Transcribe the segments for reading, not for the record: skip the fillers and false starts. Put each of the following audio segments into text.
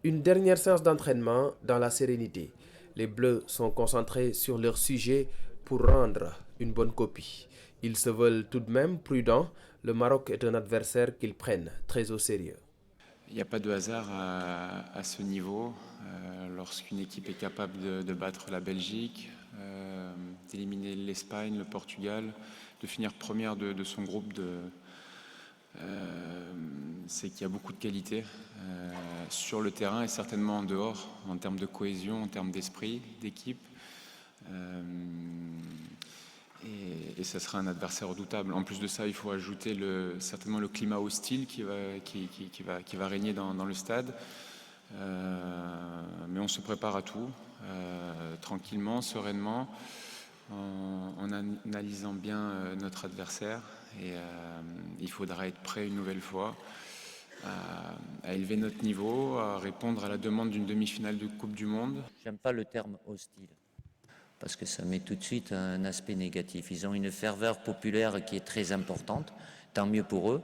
Une dernière séance d'entraînement dans la sérénité. Les Bleus sont concentrés sur leur sujet pour rendre une bonne copie. Ils se veulent tout de même prudents. Le Maroc est un adversaire qu'ils prennent très au sérieux. Il n'y a pas de hasard à ce niveau. Lorsqu'une équipe est capable de battre la Belgique, d'éliminer l'Espagne, le Portugal, de finir première de son groupe, c'est qu'il y a beaucoup de qualité sur le terrain et certainement en dehors, en termes de cohésion, en termes d'esprit, d'équipe. Et ça sera un adversaire redoutable. En plus de ça, il faut ajouter certainement le climat hostile qui va régner dans le stade. Mais on se prépare à tout, tranquillement, sereinement, en analysant bien notre adversaire. Et il faudra être prêt une nouvelle fois à élever notre niveau, à répondre à la demande d'une demi-finale de Coupe du Monde. J'aime pas le terme hostile, parce que ça met tout de suite un aspect négatif. Ils ont une ferveur populaire qui est très importante, tant mieux pour eux.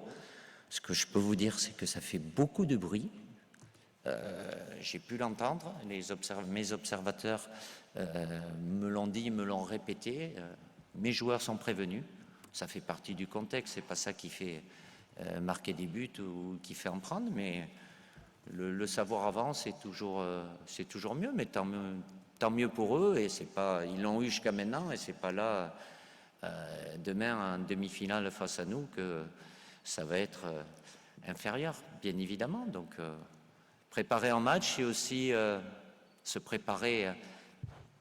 Ce que je peux vous dire, c'est que ça fait beaucoup de bruit. J'ai pu l'entendre, mes observateurs me l'ont dit, me l'ont répété. Mes joueurs sont prévenus, ça fait partie du contexte, c'est pas ça qui fait marquer des buts ou qui fait en prendre, mais le savoir avant, c'est toujours mieux, mais tant mieux pour eux, et c'est pas, ils l'ont eu jusqu'à maintenant, et c'est pas là demain en demi-finale face à nous que ça va être inférieur, bien évidemment. Donc préparer un match, c'est aussi se préparer à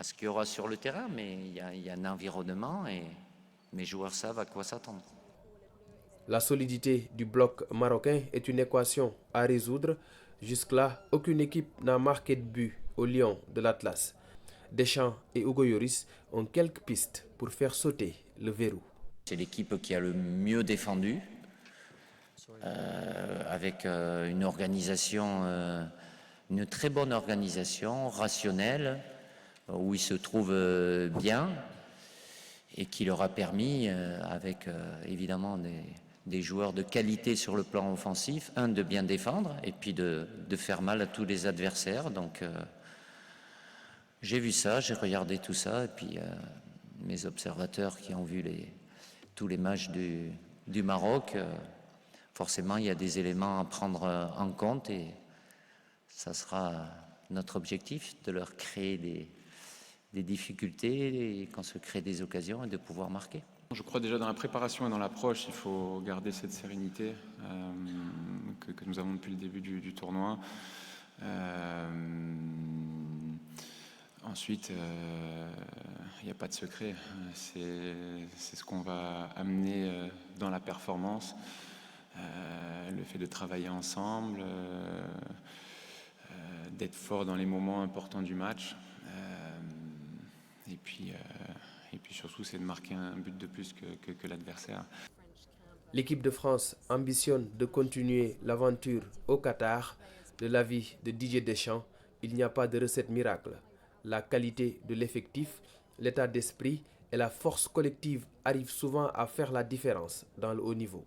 ce qu'il y aura sur le terrain, mais il y a un environnement et mes joueurs savent à quoi s'attendre. La solidité du bloc marocain est une équation à résoudre. Jusque-là, aucune équipe n'a marqué de but au Lion de l'Atlas. Deschamps et Hugo Lloris ont quelques pistes pour faire sauter le verrou. C'est l'équipe qui a le mieux défendu, avec une organisation, une très bonne organisation, rationnelle, où ils se trouvent bien et qui leur a permis, avec évidemment des joueurs de qualité sur le plan offensif, de bien défendre et puis de faire mal à tous les adversaires. Donc j'ai vu ça, j'ai regardé tout ça, et puis mes observateurs qui ont vu tous les matchs du Maroc, forcément il y a des éléments à prendre en compte et ça sera notre objectif de leur créer des difficultés et qu'on se crée des occasions et de pouvoir marquer. Je crois déjà dans la préparation et dans l'approche, il faut garder cette sérénité que nous avons depuis le début du tournoi. Ensuite, il n'y a pas de secret. C'est ce qu'on va amener dans la performance. Le fait de travailler ensemble, d'être fort dans les moments importants du match. Et puis surtout, c'est de marquer un but de plus que l'adversaire. L'équipe de France ambitionne de continuer l'aventure au Qatar. De l'avis de Didier Deschamps, il n'y a pas de recette miracle. La qualité de l'effectif, l'état d'esprit et la force collective arrivent souvent à faire la différence dans le haut niveau.